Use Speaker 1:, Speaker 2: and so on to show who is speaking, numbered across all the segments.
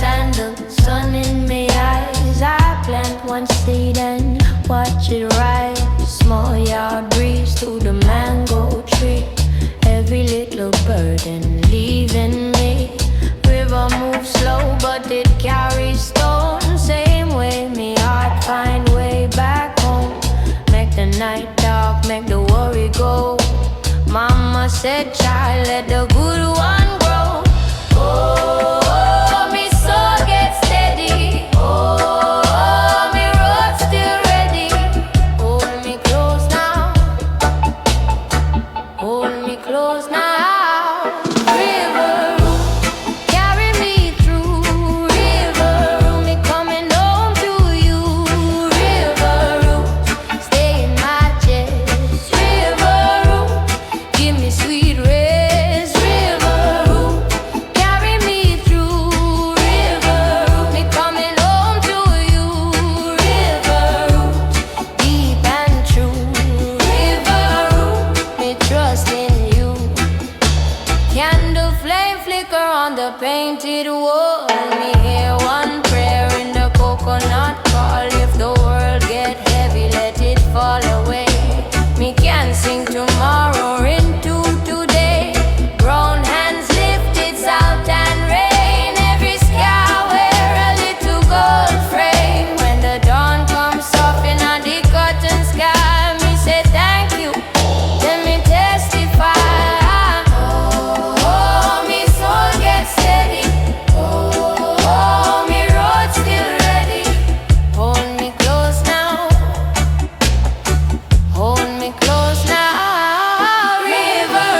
Speaker 1: and the sun in my eyes. I plant one seed and watch it rise. Small yard breeze through the mango tree. Every little burden leaving me. River moves slow but it carries stone. Same way me heart find way back home. Make the night dark, make the worry go. Mama said, child, let the good one grow. Oh, me soul get steady. Oh, me road still ready. Hold me close now. Hold me close now. River, carry me through. River, me coming home to you. River, stay in my chest. River, give me sweet rest. River, carry me through. River, me coming home to you. River, deep and true. River, me trust in you. Candle flame flicker on the painted wall. Me hear one prayer in the coconut call. If the world get heavy, let it fall away. Me can sing tomorrow into today. Brown hands lifted, salt and rain. Every sky wear a little gold frame. When the dawn comes soften on the cotton sky, me say thank you. Let me testify. Oh, me soul get steady. Oh, me road still ready. Hold me close now. Hold me close now. River,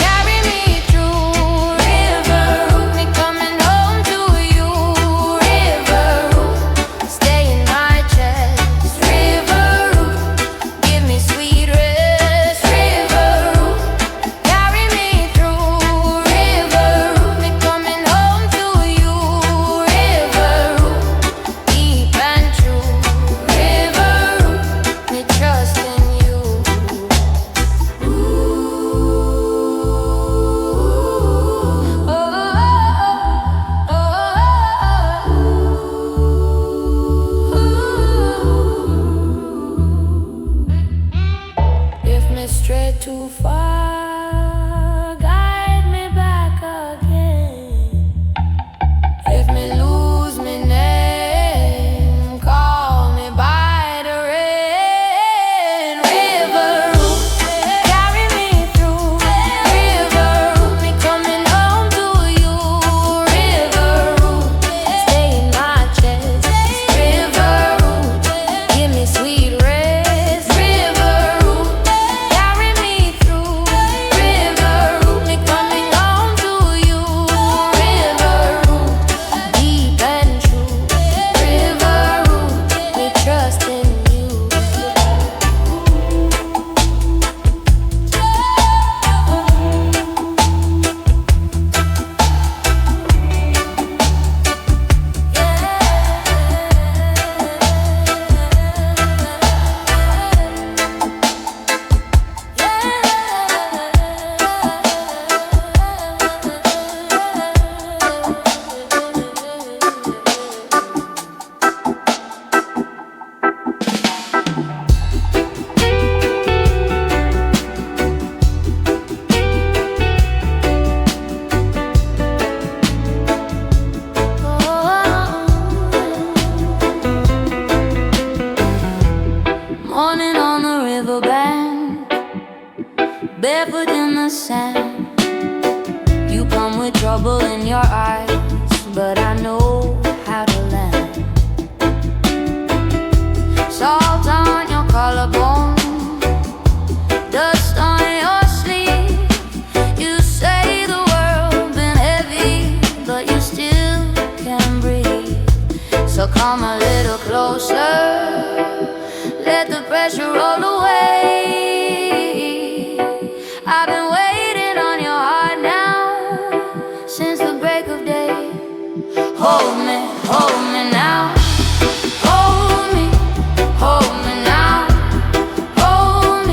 Speaker 1: carry me through. River, me coming home to you. River, stay in my chest. River, give me sweet rest. River, carry me through. River, me coming home to you. River, deep and true. River, me trust in you. If me stray too far, guide me back again. If me lose me name, call me by the rain. River, carry me through. River, me coming home to you. River, stay in my chest. River, give me sweet rest. River, carry me through. River, me coming home to you. River, deep and true. River, me trust in you. Morning on the riverbank, barefoot in the sand. You come with trouble in your eyes, but I know how to land. Salt on your collarbone, dust on your sleeve. You say the world been heavy, but you still can breathe. So come a little closer, let the pressure roll away. I've been waiting on your heart now since the break of day. Hold me now. Hold me now. Hold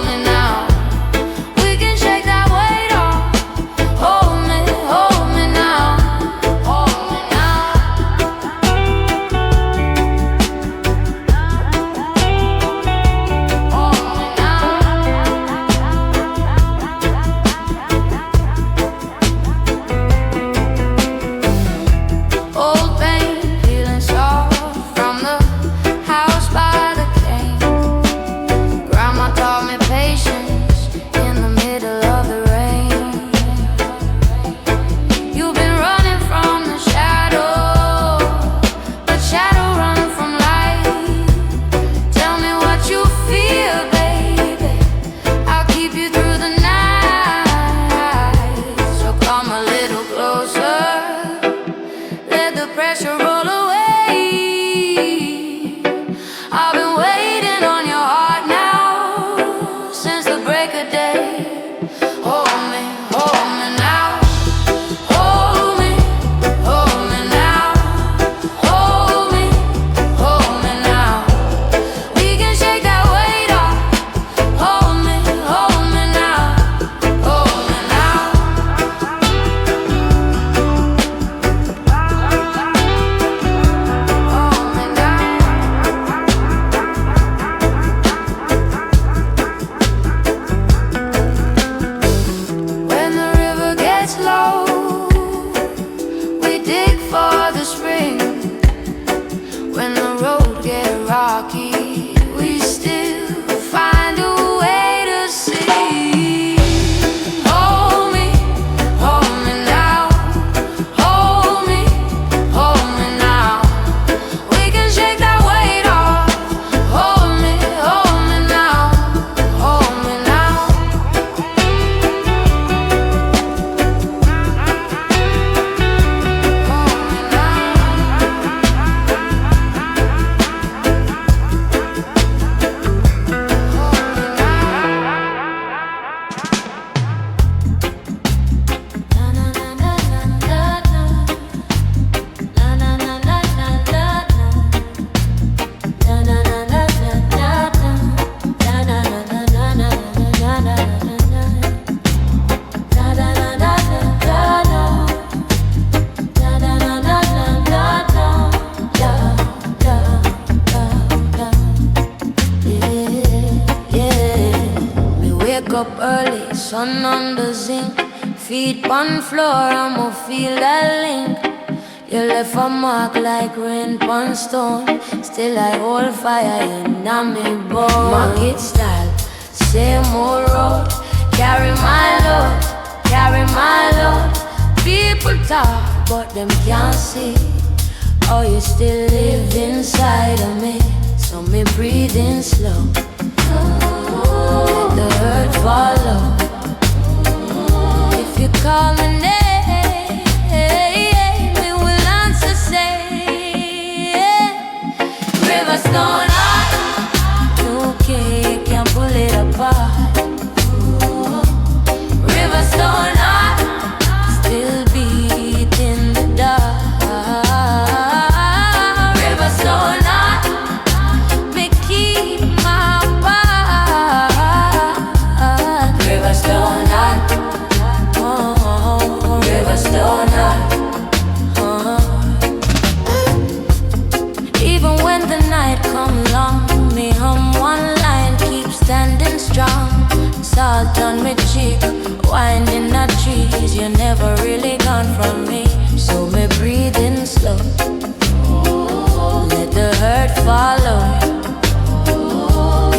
Speaker 1: me now. We can shake that weight off. Hold me now. sun on the zinc, feet on floor, I'ma feel that link. You left a mark like rain on stone. Still I hold fire in me bone. Market style, same old road. Carry my load, carry my load. People talk, but them can't see. Oh, you still live inside of me. So me breathing slow. Let the hurt follow. If you call my name, me will answer say, river stone heart. Okay, can't pull it apart. River stone heart, still beating the dark. River stone heart, me keep my part. River stone heart, oh, river stone heart. Even when the night come long, me hum one line, keep standing strong. Salt on my cheek, winding the trees. You're never really gone from me, so me breathing slow. Let the hurt follow.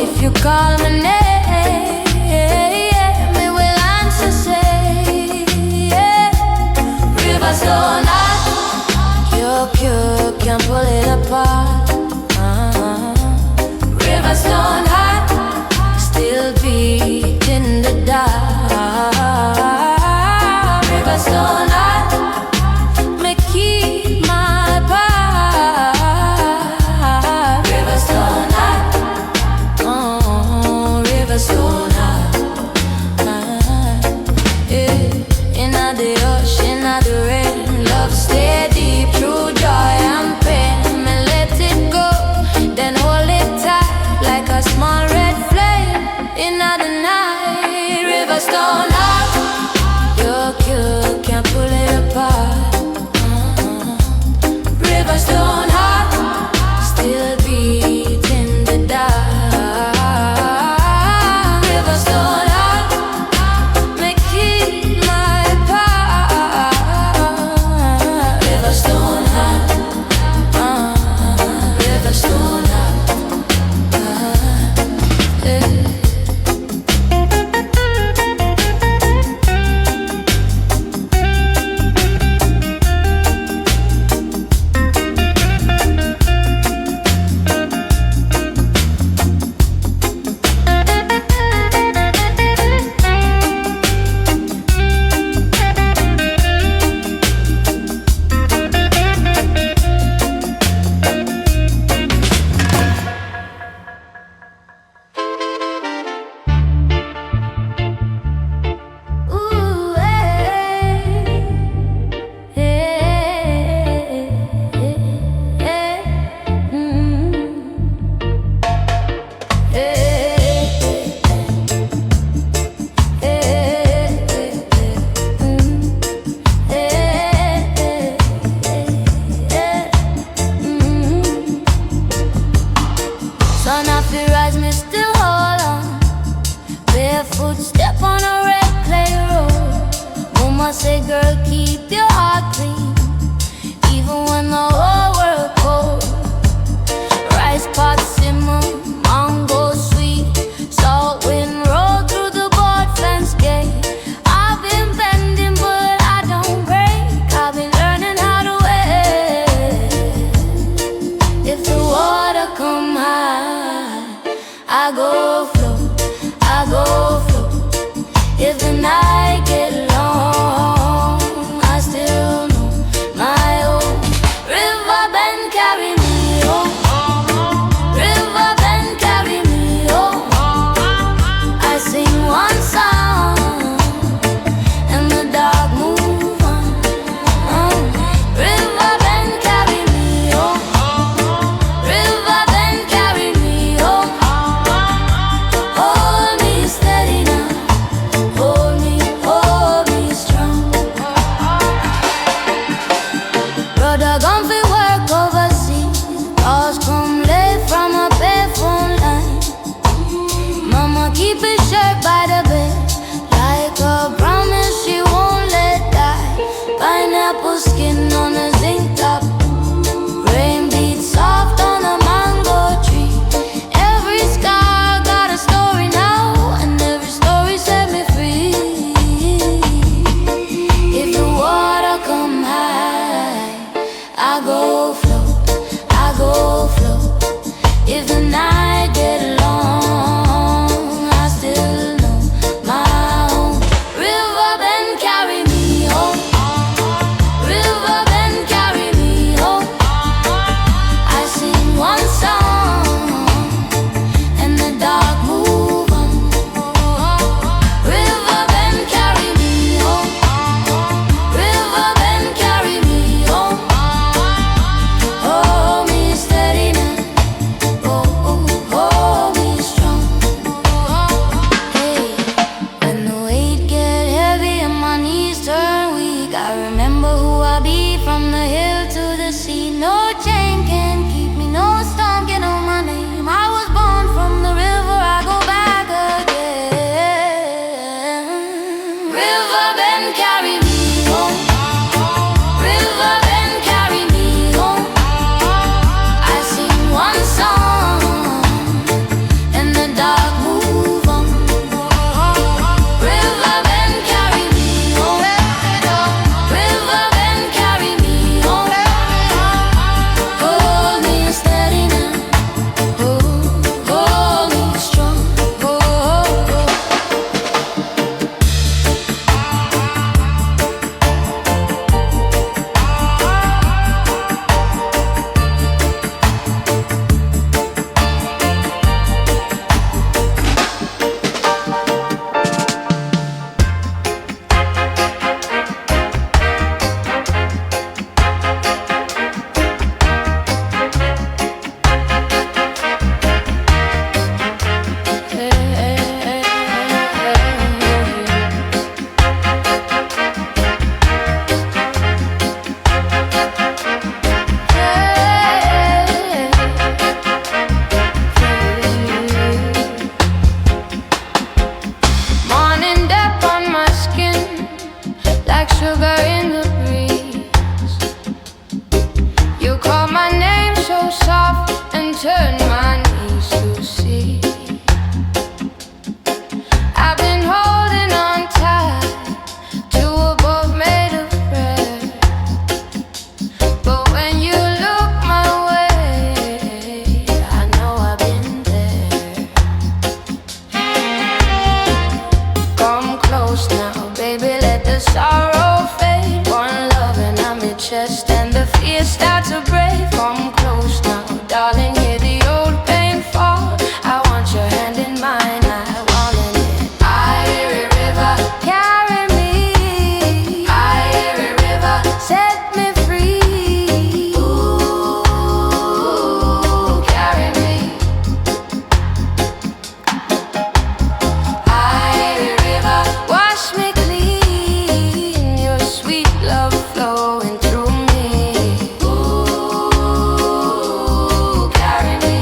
Speaker 1: If you call my name, me will answer say, river stone heart. Cure, can't pull it apart. River stone heart, still beating the dark. River stone heart, me keep my part. River stone heart, oh, river stone heart. Yeah. Inna the ocean, inna the rain, love stay deep through joy and pain. Me let it go, then hold it tight like a small red flame. Inna the night, river stone heart. Your cure can't pull it apart. River stone heart, still beating the dark. River stone heart, me keep my part. River stone heart, river stone heart. Ooh, sun off the rise, me still hold on. Barefoot step on a red clay road. Mama say, girl, keep your heart clean, even when the whole world cold. Rice pot simmer, mango sweet, salt wind roll through the board fence gate. I've been bending, but I don't break. I've been learning how to wait. If the water come high, I go flow, I go flow. If the night get long, I still know my own. River bend carry me home. River bend carry me home. I sing one song and the dog move on. River bend carry me home. River bend carry me home. Hold me steady now. Hold me strong. Brother gone fi work overseas. Calls come late from a payphone line. Mama keep his shirt by the bed, like go float, I go float. If the night get long, I still know my home. River bend carry me home. River bend carry me home. I sing one song and the dark move on. River bend carry me home. River bend carry me home. Hold me steady now. Hold me strong. Hey, when the weight get heavy and my knees turn weak, I remember who I be from the hill to the sea. No chain can keep me, no storm can hold my name. I was born from the river, I go back again. River bend carry me home. River bend carry me home. I sing one song and the dark move on. River bend carry me home. River bend carry me home. Hold me steady now. Hold me strong. Morning dip on my skin, like sugar in the breeze. You call my name so soft and turn my knees to see. I've been holding on tight to a boat made of bread, but when you look my way, I know I've been there. Come close now, baby, let the sorrow fade. One love and I'm in chest and the fear start to break. Come close now, darling, hear the old pain fall. I want your hand in mine, I want it. Irie river, carry me. Irie river, set me free. Ooh, carry me. Irie river, wash me clean, your sweet love flowing through me. Ooh, carry me.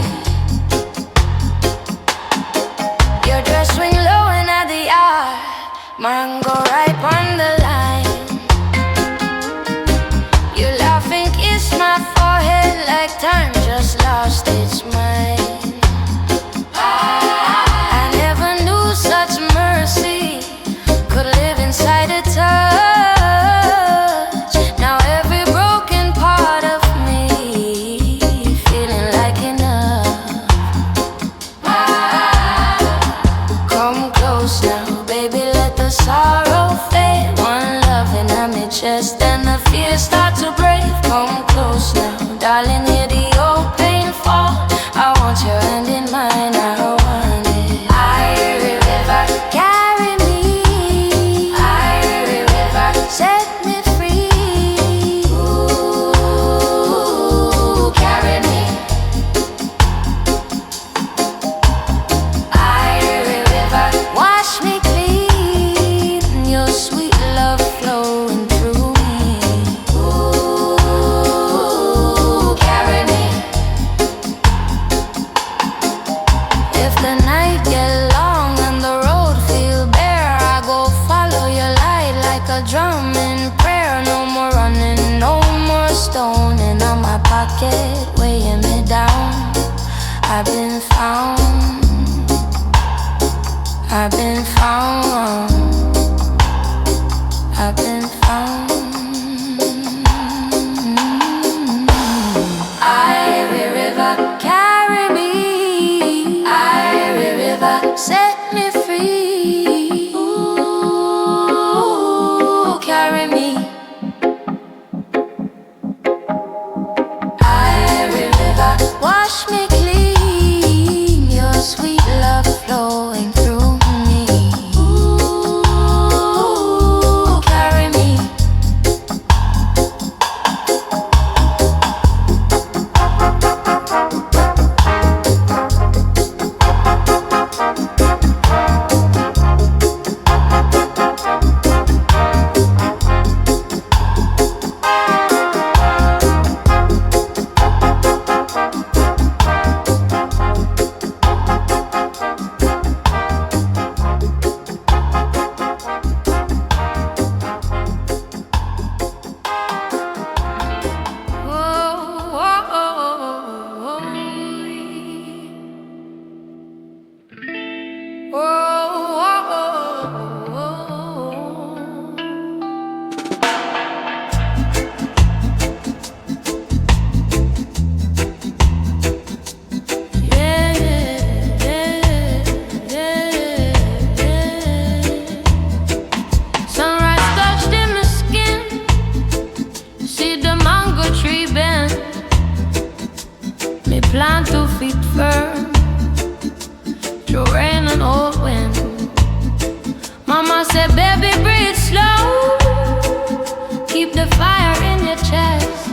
Speaker 1: Your dress swing low and at the eye, mine go right on the line. You laugh and kiss my forehead like time just lost its mind. I never knew such mercy could live inside a touch. Now every broken part of me feeling like enough. Come close now, baby, let the sorrow fade. One love and I'm in chest and the fear start to break. Come close now, darling, hear the old pain fall. I want your hand in mine, I want it. Irie river, carry me. Irie river, set me free. Ooh, carry me. Irie river, wash me clean, your sweet love flowing through me. Ooh, carry me. If the night get long and the road feel bare, I go follow your light like a drum in prayer. No more running, no more stoning on my pocket, weighing me down. I've been found. I've been found. I've been found. plant 2 feet firm through rain and old wind. Mama said, baby, breathe slow, keep the fire in your chest.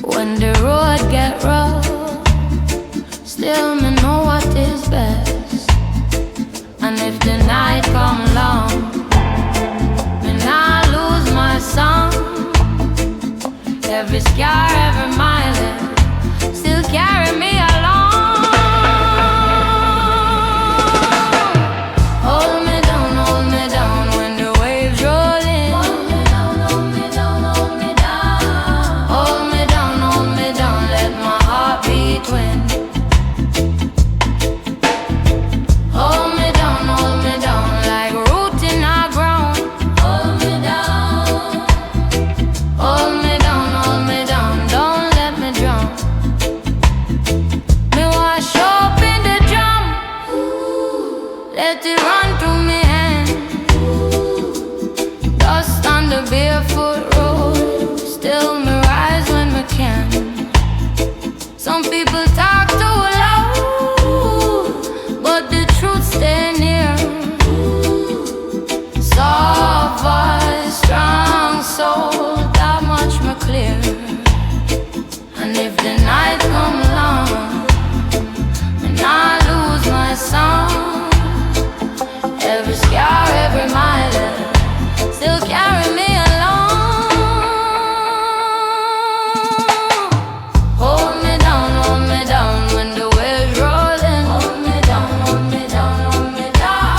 Speaker 1: When the road get rough, still me know what is best. And if the night come long, then I lose my song. Every scar, every mile still carry me along. Hold me down when the waves roll in. Hold me down, hold me down, hold me down. Hold me down, let my heart beat twin. Hold me down like root in our ground. Hold me down, hold me down, don't let me drown. Me wash up in the drum, let it run through me hand. Dust on the barefoot road, still me rise when we can. Some people talk too loud, but the truth stay near. Soft voice, strong soul, that much me clear. And if the night come along and I lose my song, every scar, every mile still carry me along. Hold me down when the waves roll in. Hold me down, hold me down, hold me down.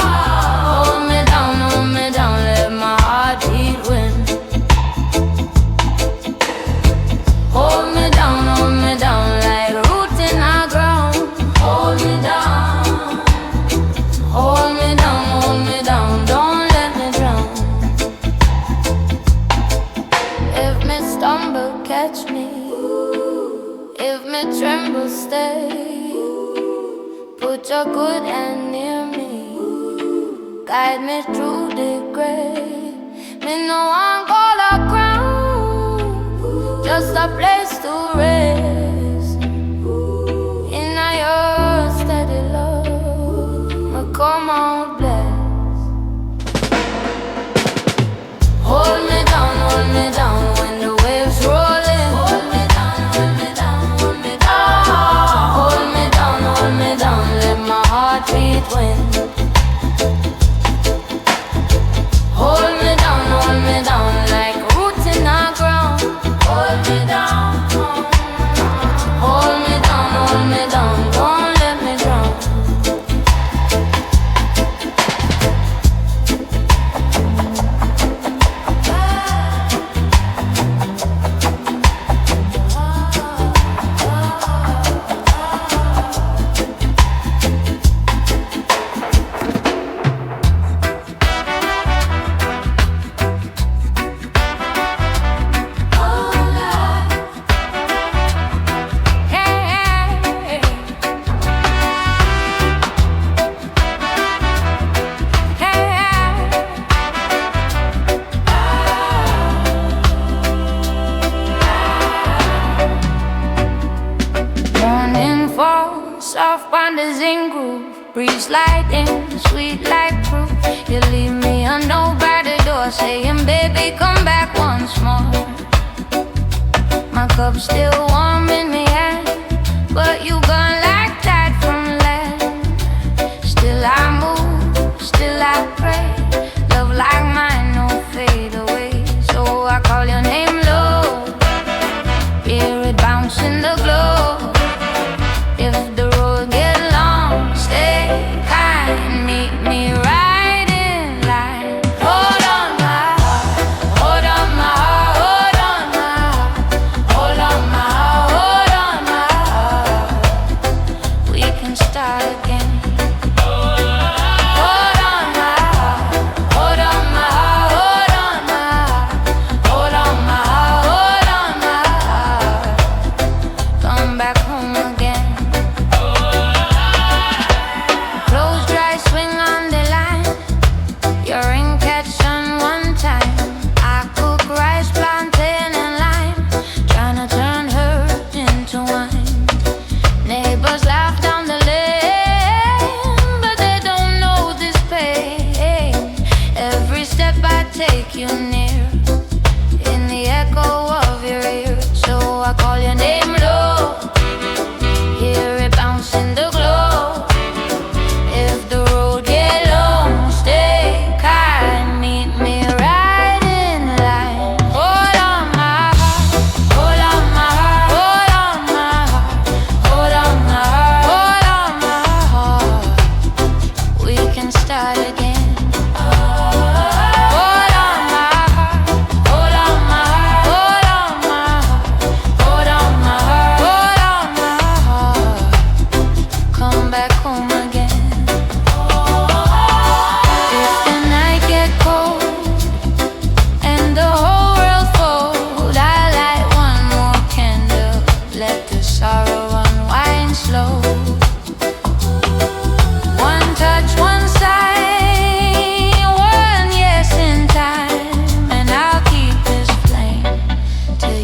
Speaker 1: Hold me down, let my heart beat wind. Hold me down like roots in our ground. Hold me down, don't let me drown. If me stumble, catch me. If me tremble, stay. Put your good hand near me, guide me through the grave. Me no one call a crown, just a place to rest. In your steady love, me come out blessed. Hold me down when the waves roll in. Hold me down, hold me down, hold me down. Hold me down, let my heart beat wind. Hold me down like roots in our ground. Hold me down, don't let me drown. Soft bonders in groove, breeze lighting, sweet like proof. You leave me unknown by the door, saying, baby, come back once more. My cup's still warm in my hand, but you gone like that from land. Still I move, still I pray, love like mine no fade away. So I call your name low, hear it bounce in the glow. If the road get long, stay kind, meet me right in line. Hold on my heart, hold on my heart, hold on my heart, hold on my heart, hold on my heart.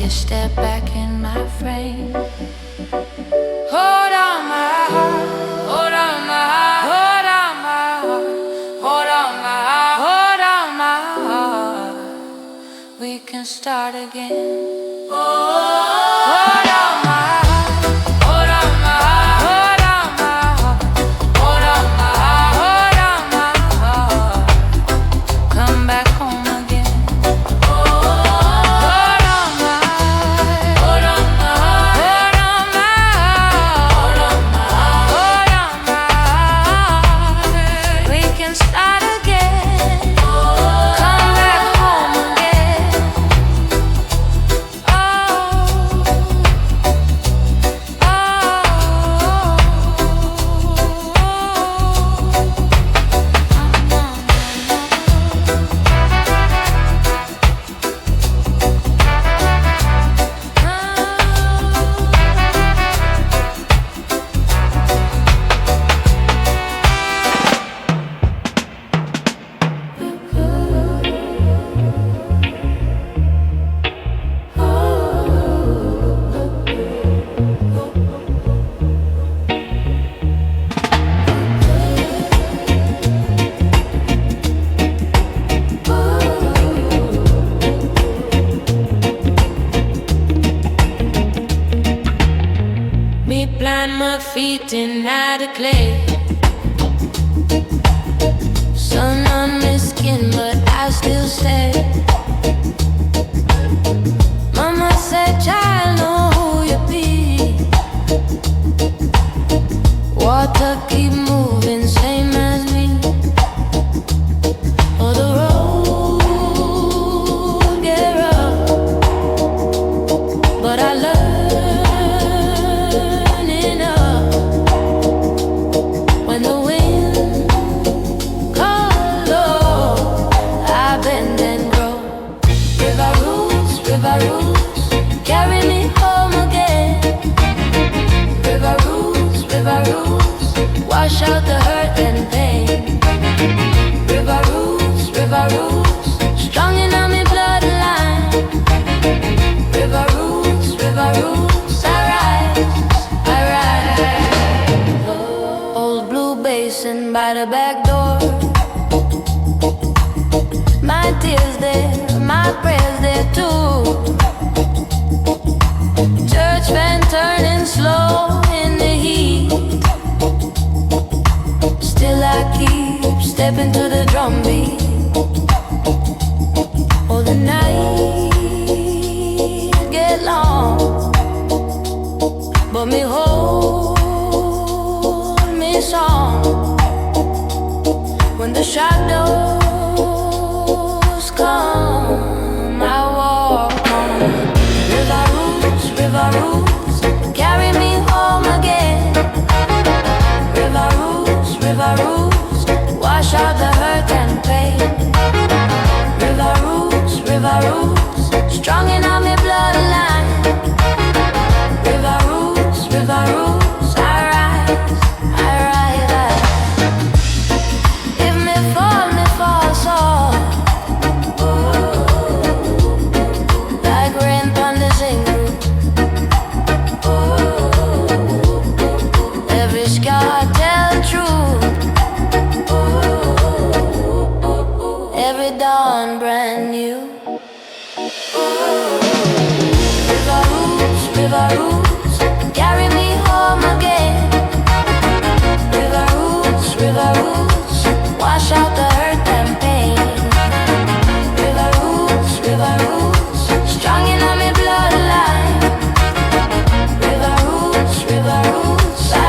Speaker 1: you step back in my frame. Hold on my heart, hold on my heart, hold on my heart, hold on my heart, hold on my heart. We can start again. Hold on my heart, hold on my heart, hold on my heart, hold on my heart, hold on my heart. Come back home again. Hold on my heart, hold on my heart, hold on my heart, hold on my heart. We can start again. Come back home again. Me plant my feet in the clay. Sun on my skin, but I still stay. Mama said, child, know who you be. Water keep moving, same as me. Oh, the road get rough, but I learn enough. When the wind comes low, I bend and grow. River roots, carry me home again. River roots, wash out the hurt and pain. River roots, strong in on me bloodline. River roots, I rise. Old blue basin by the back door. My tears there, my prayers there too. Church van turning slow in the heat. Still I keep stepping to the drum beat. Oh, the night get long, but me hold me song. When the shadows come, I walk on. River roots, carry me home again. River roots, wash out the hurt and pain. River roots, strong in on me bloodline. River roots, I rise. If me fall soft, like rain on the zinc. Every scar tell truth. Every dawn brand new. River roots, carry me home again. River roots, wash out the hurt and pain. River roots, strong in on me bloodline. River roots, I rise.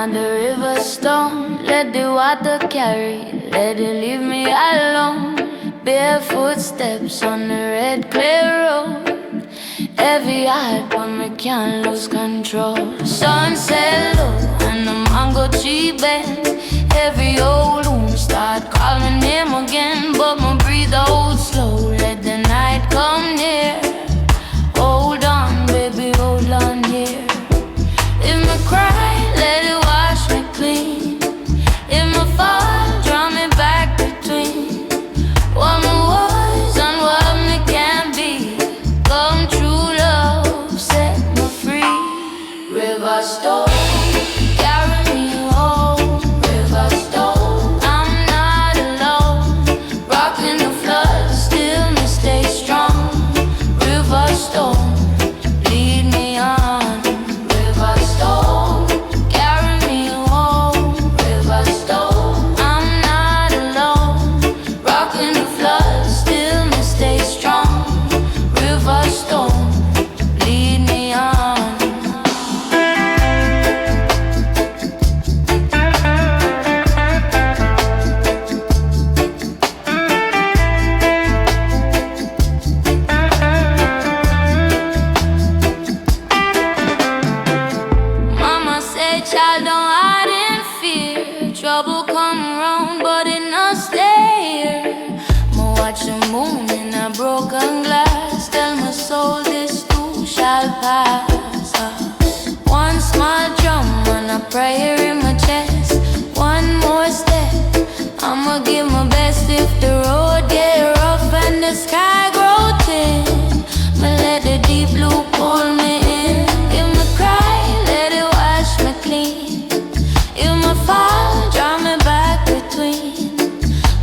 Speaker 1: The river storm, let the water carry, let it leave me alone. Barefoot steps on the red clay road. Heavy heart, but me can't lose control. Sunset low and the mango tree bend. Every old wound start calling him again. Rocking the flood, still me stay strong. River storm, lead me on. River storm, carry me home. River storm, I'm not alone. Rocking the flood, still me stay strong. River storm, lead me on. Mama said, child, don't hide in fear. Trouble come around, but it not stay here. Ma watch the moon in a broken glass. Tell my soul this too shall pass. One small drum and a prayer in my chest. One more step, I'ma give my best. If the road get rough and the sky grow thin, but let the deep blue pull me in. If me cry, let it wash me clean. If me fall, draw me back between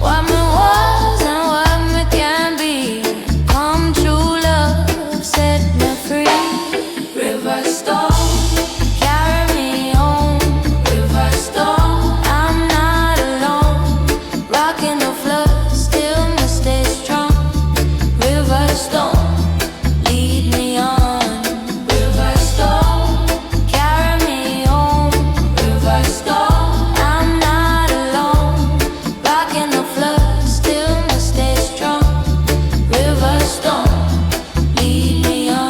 Speaker 1: what me was and what me can be. Come true love, set me free. River storm, carry me home. River storm, I'm not alone. Rocking the flood, still me stay strong. River storm, lead me on. River storm, carry me home. River storm, I'm not alone. Rocking the flood, still me stay strong. River storm, lead me on.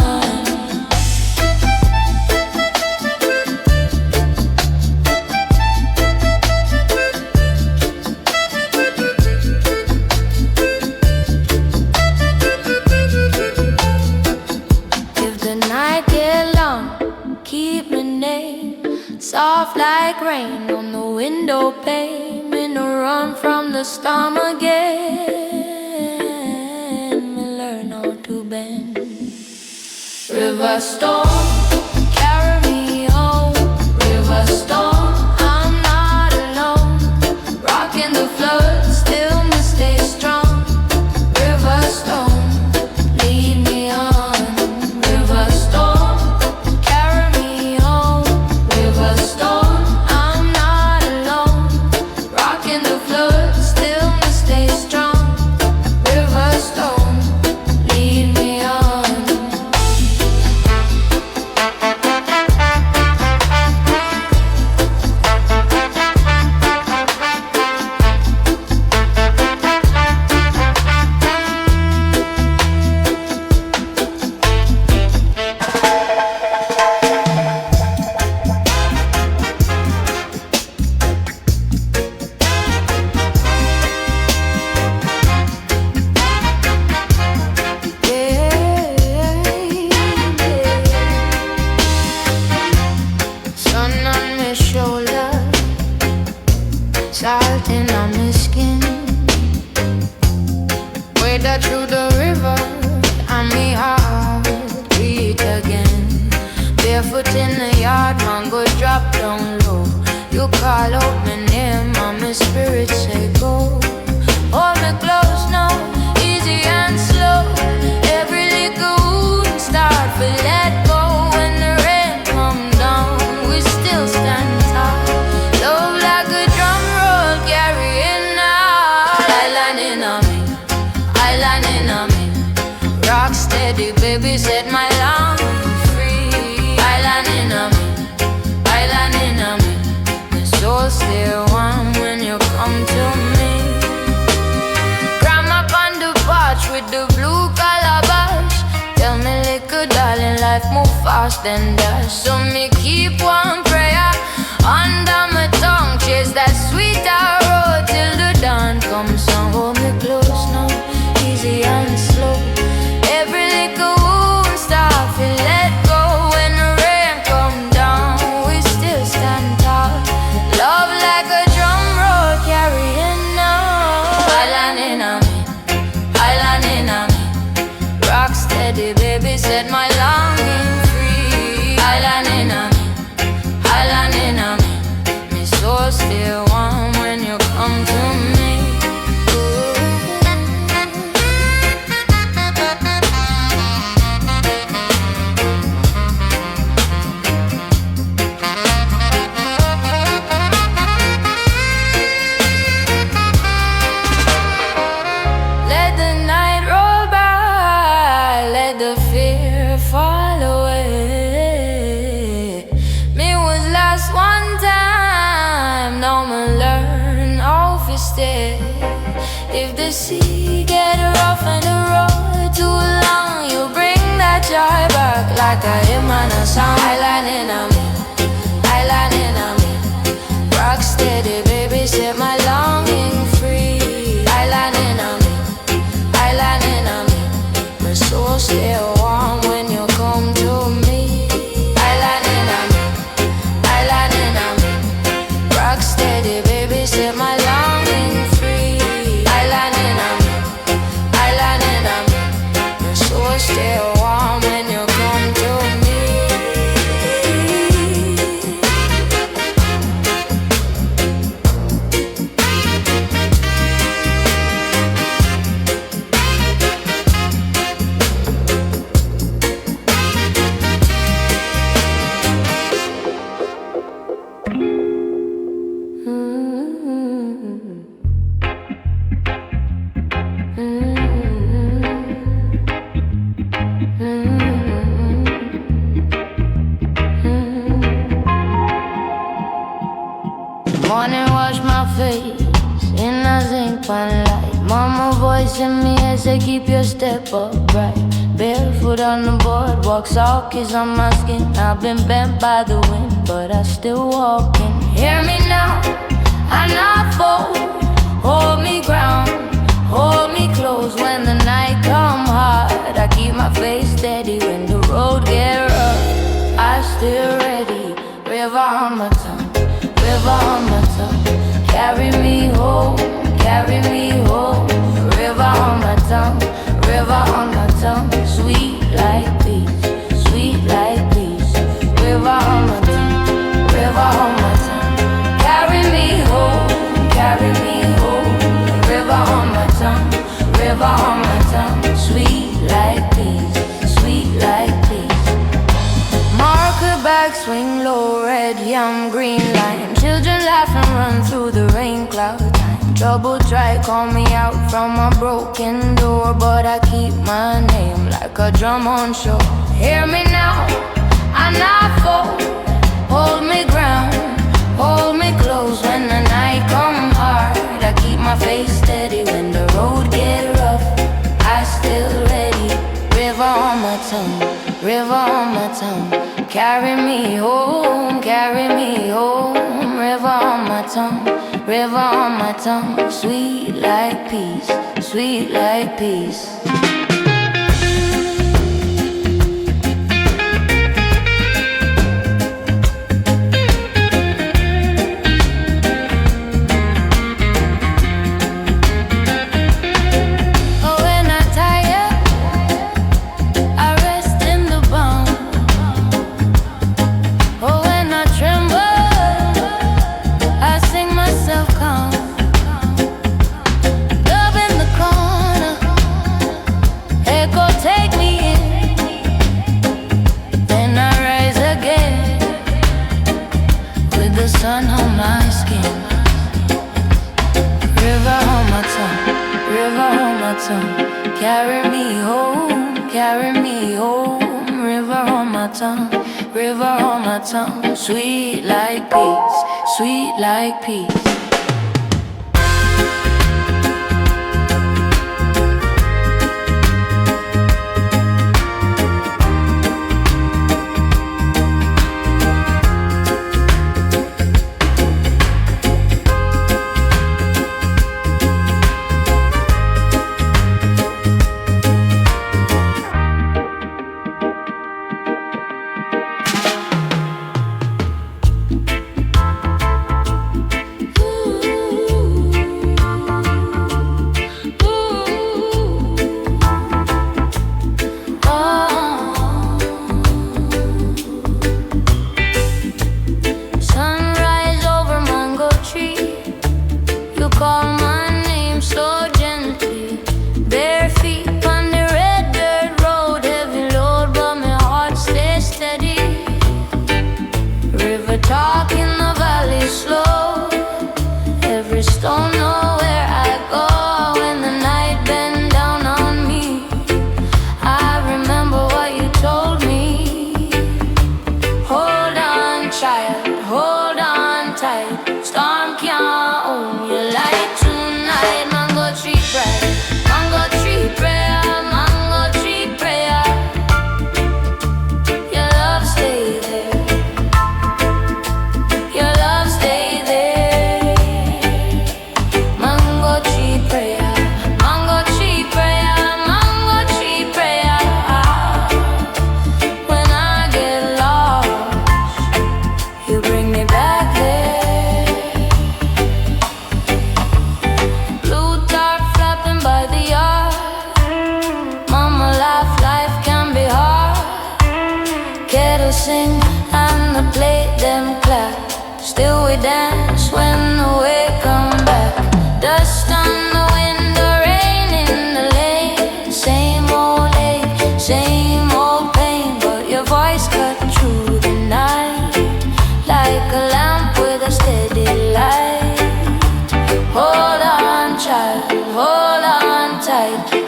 Speaker 1: If the night get long, keep me near. Soft like rain on the window pane. Me no run from the storm again. Me learn how to bend. River storm, carry me home. River storm, I'm not alone. Rocking the flood, still me stay strong. River storm, lead me on. River storm, carry me home. River storm, I'm not alone. Rocking the flood, still me stay strong. River storm, lead me on. Sun on my shoulder, salt in on my skin. Wade through the river, and me heart beat again. Barefoot in the yard, mango drop down low. You call out my name, and my spirit say go. Hold me close now, easy and slow. Every little wound start to let go. When the rain come down, we still stand tall. Love like a drum roll, carrying out. Island in a me, island in a me. Rock steady, baby, set my longing free. Island in a me, island in a me. My soul stay warm when you come to me. Grandma on the porch with the blue calabash. Tell me, little darling, life move fast and dash. So me keep one prayer under my tongue. Chase that sweeter road till the dawn comes. So hold me close now, easy and slow. Every little wound start to let go. When the rain come down, we still stand tall. Love like a drum roll, carrying on. Island in a me, island in a me. Rock steady, baby, set my longing free. Island in a me, island in a me. My soul still warm when you come to me. Ooh. sea get rough and the road too long, you bring that joy back like a hymn and a song. Islanding on me, islanding on me. Rock steady, baby, set my longing free. Islanding on me, islanding on me. My soul stay warm when you come to me. Islanding on me, islanding on me. Rock steady, baby, set my longing free. Islanding on me, islanding on me. My soul stay warm when you come to me. Morning, wash my face in a zinc pan light. Mama voice in me as I keep your step upright. Barefoot on the boardwalk, sock is on my skin. I've been bent by the wind, but I still walking. Hear me now, I'm not full. Hold me ground, hold me close when the night come hard. I keep my face steady when the road get rough. I still ready, river on my tongue, river on my tongue. Carry me home, carry me home. River on my tongue, river on my tongue. Sweet like peace, sweet like peace. River on my tongue, river on my tongue. Carry me home, carry me home. River on my tongue, river on my tongue. Sweet like peace, sweet like peace. Marker back, swing low, red, yum, green line. Children laugh and run through the rain cloud time. Trouble try, call me out from a broken door, but I keep my name like a drum on shore. Hear me now, I'm not full. Hold me ground, hold me close when the night come hard. I keep my face steady when the road get rough. I still ready, river on my tongue, river on my tongue. Carry me home, carry me home. River on my tongue, river on my tongue. Sweet like peace, sweet like peace. Sun on my skin. River on my tongue, river on my tongue. Carry me home, carry me home. River on my tongue, river on my tongue. Sweet like peace, sweet like peace. Ooh.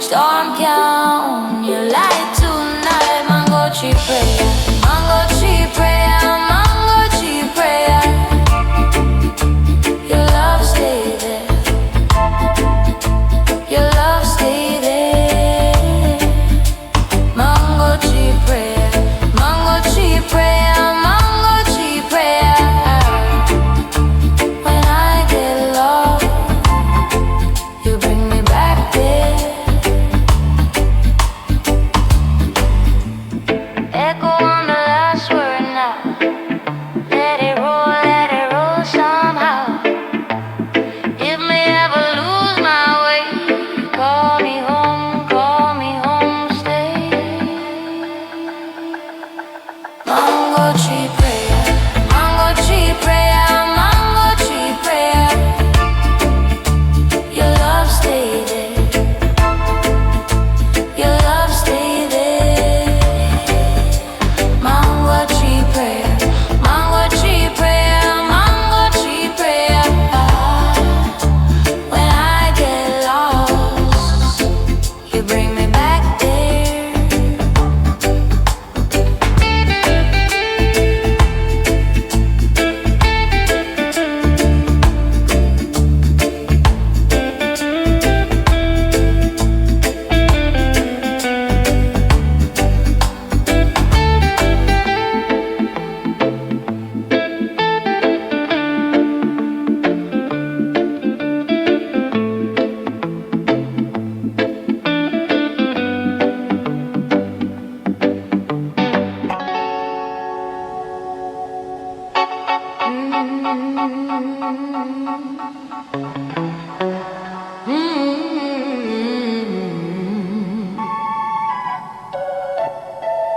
Speaker 1: Storm count your light tonight. Mango tree prayer, mango tree prayer, mango tree prayer. Your love stay there. Your love stay there. Mango tree prayer, mango tree prayer, mango tree prayer. When I get lost, you bring me back there. Echo on the last word now. Let it roll somehow. If me ever lose my way, call me home, stay. Mango tree prayer, mango tree prayer, mango tree prayer. Your love stay there. Your love stay there. Mango tree prayer, mango tree prayer, mango tree prayer. When I get lost, you bring me back there.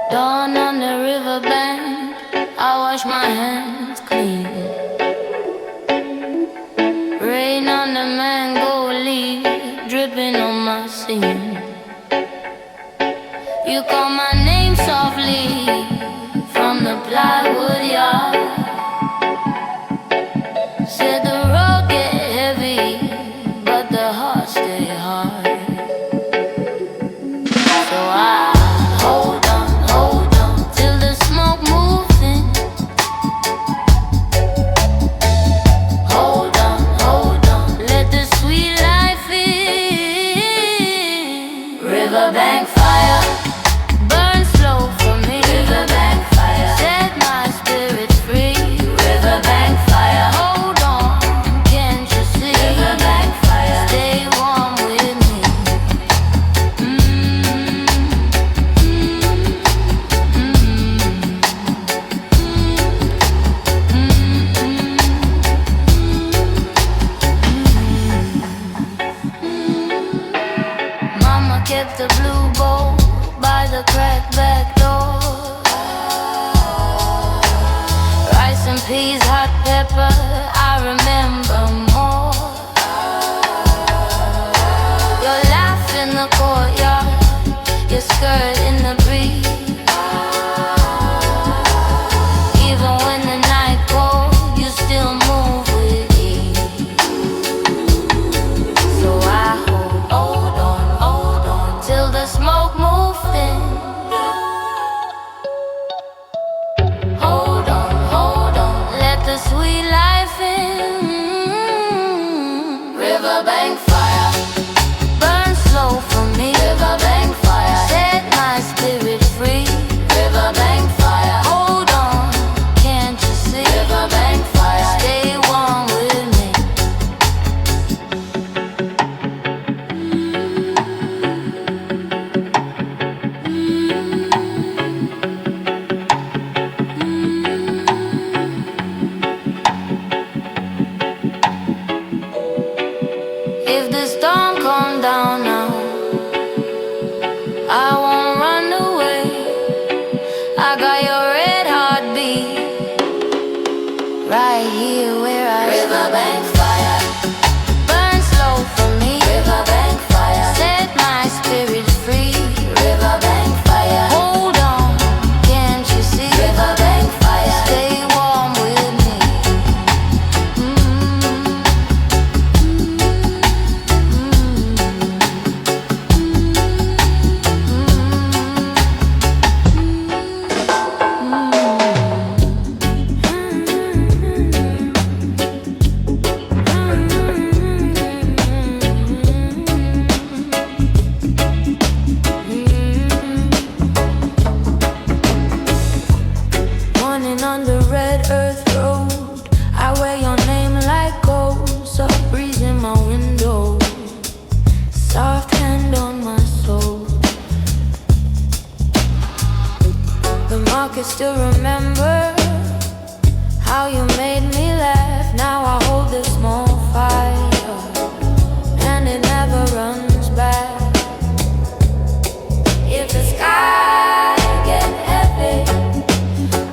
Speaker 1: Dawn on the riverbank, I wash my hands clean. Rain on the mango leaf, dripping on my skin. You call my name softly from the plywood yard. Said the road get heavy, but the heart stay hard. So I hold on till the smoke moves in. Hold on, let the sweet life in. Riverbank fire, burn slow for me. Riverbank fire, set my spirits free. Riverbank fire, hold on, can't you see? Riverbank fire, stay warm with me. Mama kept the blue bowl by the cracked back door. Rice and peas, hot pepper, I remember more. Your laugh in the courtyard, your skirt in the breeze. Even when the night cold, you still move with ease. So I hold on till the smoke moves in. Hold on, let the sweet life in. still remember how you made me laugh. Now I hold this small fire, and it never runs back. If the sky get heavy,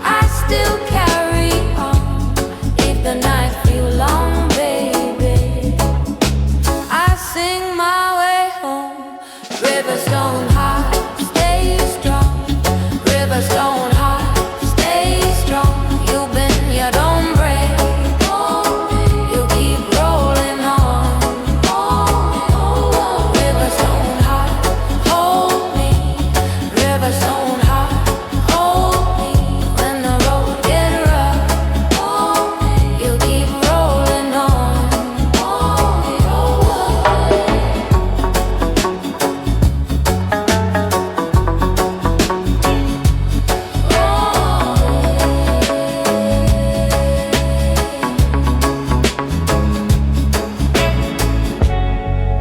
Speaker 1: I still carry on. If the night feel long, baby, I sing my way home. Rivers don't hide, stay strong. Rivers don't hide, stay strong. You've been, you don't break. You keep rolling on. Rivers don't hide, hold me. Rivers don't hide, hold me. When the road get rough, you keep rolling on.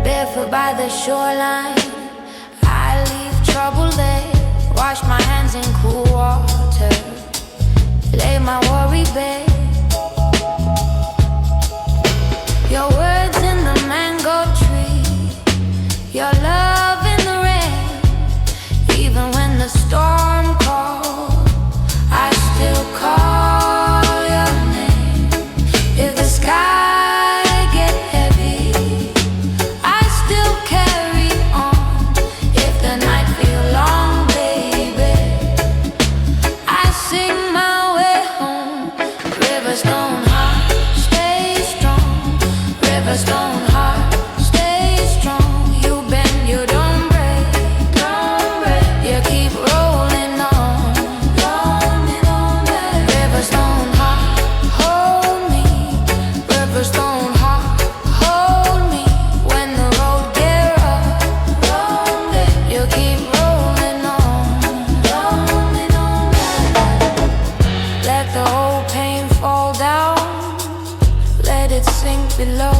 Speaker 1: Barefoot by the shoreline, I leave trouble there. Wash my hands in cool water, lay my worry bare. Your words in the mango tree, your love in the rain. Even when the storm calls, I still call your name. If the sky get heavy, I still carry on. If the night feel long, baby, I sing my way home. Rivers don't hide, stay strong. Rivers don't hide, stay strong. You bend, you don't break, don't break. You keep rolling on, rolling on. Rivers don't hide, hold me. Rivers don't hide, hold me. When the road get rough, you keep rolling on, rolling on. Let the whole pain fall down, let it sink below.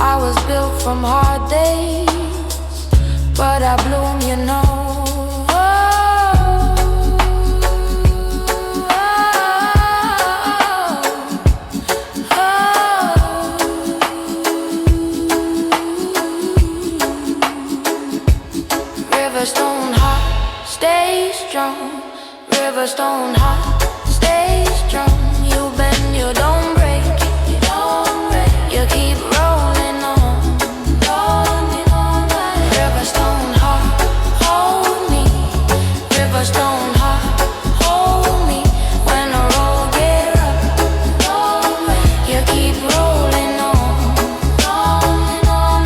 Speaker 1: I was built from hard days, but I bloom, you know. Rivers don't hide, stay strong. Rivers don't hide, stay strong. You bend, you don't break, you don't break. You keep rolling on, rolling on. Rivers don't hide, hold me. Rivers don't hide, hold me. When the road get rough, you keep rolling on, rolling on.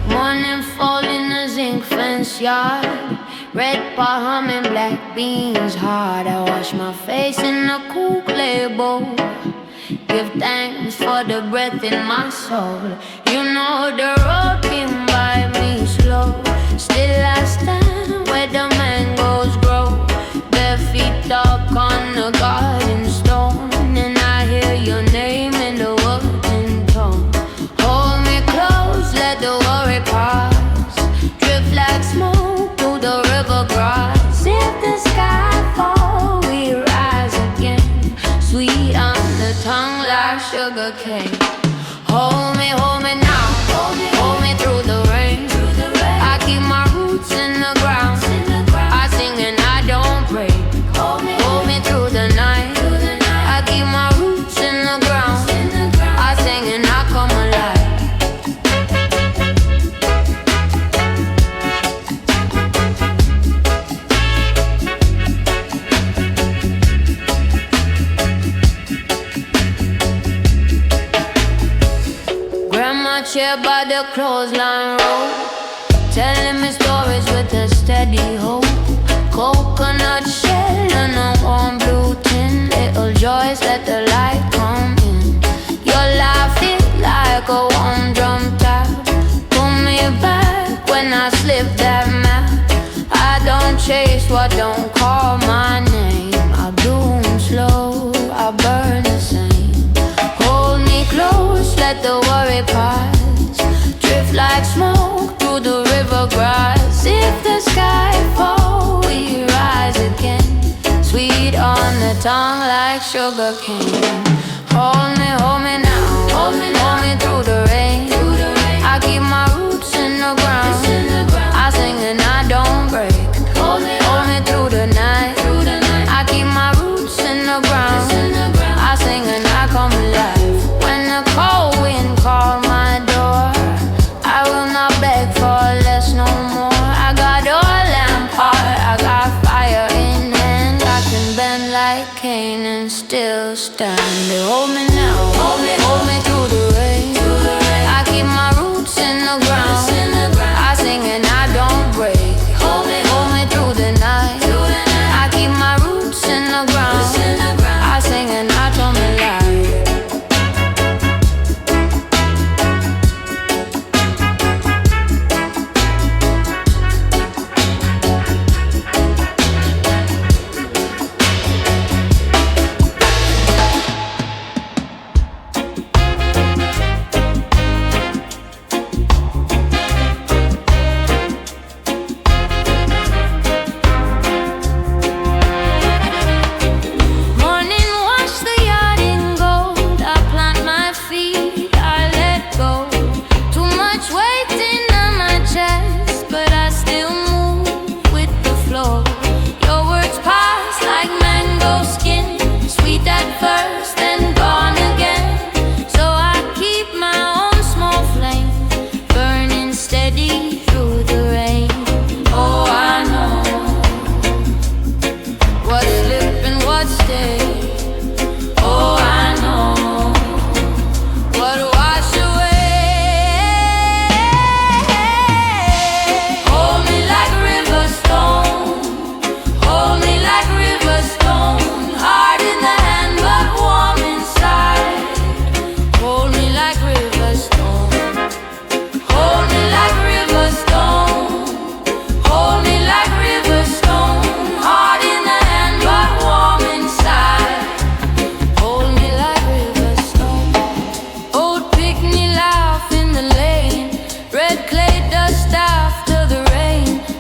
Speaker 1: Morning fall in the zinc fence yard. Red pot humming, black beans hard. I wash my face in a cool clay bowl. Give thanks for the breath in my soul. You know the road came by me slow. Still I stand where the mangoes grow. Bare feet talk on the garden stone. And I hear your name in the wooden tone. Hold me close, let the worry pass. Drift like smoke through the river grass. If the sky fall, we rise again. Sweet on the tongue like sugar cane. Hold me now. Hold me through the rain. I keep my roots in the ground. I sing and I don't break. Hold me through the night. I keep my roots in the ground. I sing and I come alive. there by the clothesline road, telling me stories with a steady hope. Coconut shell and a warm blue tin, little joys, let the light come in. Your laugh hit like a warm drum tap, pull me back when I slip that map. I don't chase what don't call my name. I bloom slow, I burn the same. Hold me close, let the worry pass, drift like smoke through the river grass. If the sky falls, we rise again, sweet on the tongue like sugar cane. Hold me now, hold me through the rain. I keep my roots in the ground, I sing and I don't break. Hold me through the night, I keep my roots in the ground, I sing and I come alive. When the cold wind calls my door, I will not beg for less no more. I got oil and pot, I got fire in hand, I can bend like Cain and still stand. Hold me now, hold me through the rain. I keep my roots in the ground, I sing and I don't break. Hold me through the night, I keep my roots in the ground, I sing and I come alive.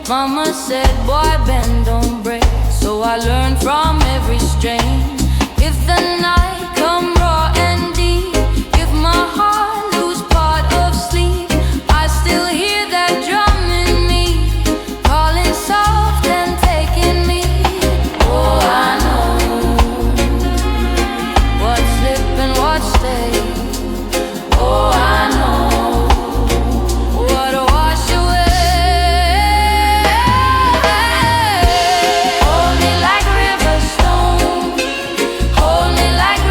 Speaker 1: Mama said, boy, bend, don't break. So I learned from every strain. If the night come raw and deep, if my heart lose part of sleep, I still hear that drum in me, calling soft and taking me. Oh, I know what's slip and what stay. Oh, I know what wash away. Hold me like river stone, hold me like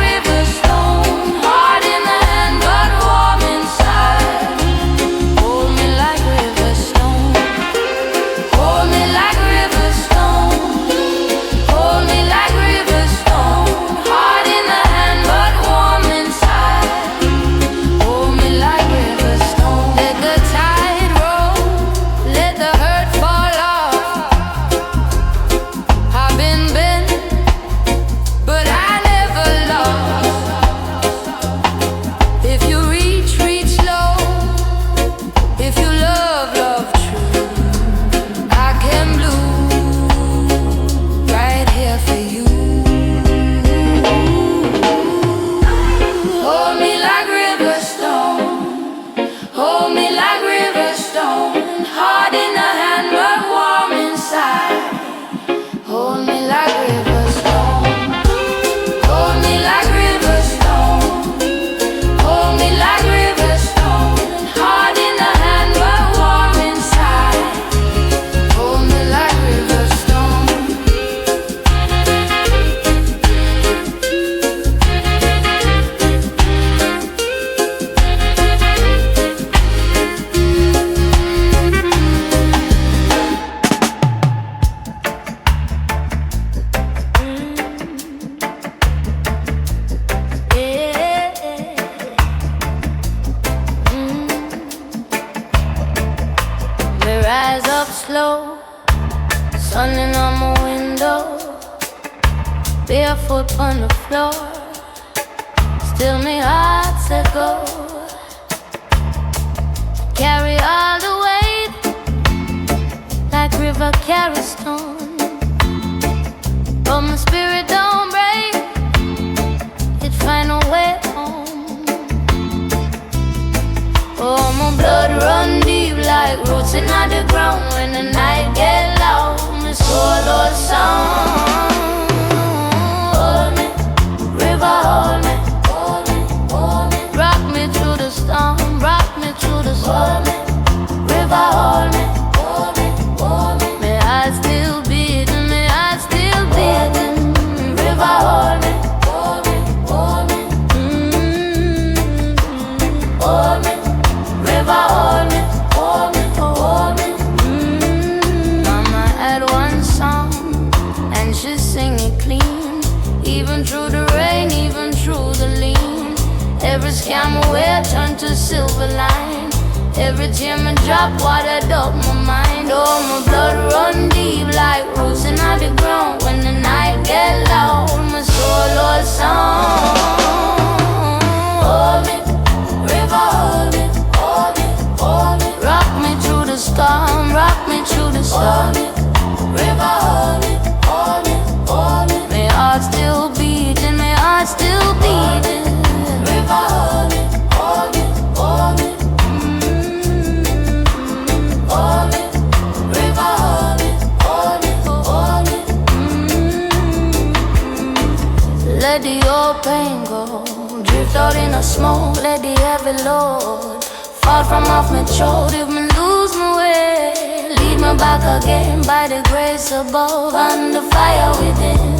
Speaker 1: Me rise up slow, sun in on my window, barefoot on the floor, still me heart set go. Carry all the weight, like river carry stone, but my spirit don't break, it find a way home. Oh, my blood run deep like roots in the ground. When the night get loud, my soul lost sound. Hold me, river, hold me, hold me, hold me. Rock me through the storm, rock me through the storm. River, hold me, hold me, hold me. My heart still beating, my heart still beating. River, hold me, hold me, hold me. Hold me, river, hold me, hold me, hold me. Mama had one song and she sing it clean, even through the rain, even through the lean. Every scam away turned to silver line. Every tear me drop, watered up my mind. Oh, my blood run deep like roots in the ground. When the night get loud, my soul lost sound. Hold me, river, hold me, hold me, hold me. Rock me through the storm, rock me through the storm. River, hold me, hold me, hold me. My heart still beating, my heart still beating. River, hold me, hold me, hold me. Hold me, river, hold me, hold me, hold me. Let the old pain go, drift out in the smoke. Let the heavy load fall from off my throat. If me lose my way, lead me back again by the grace above and the fire within.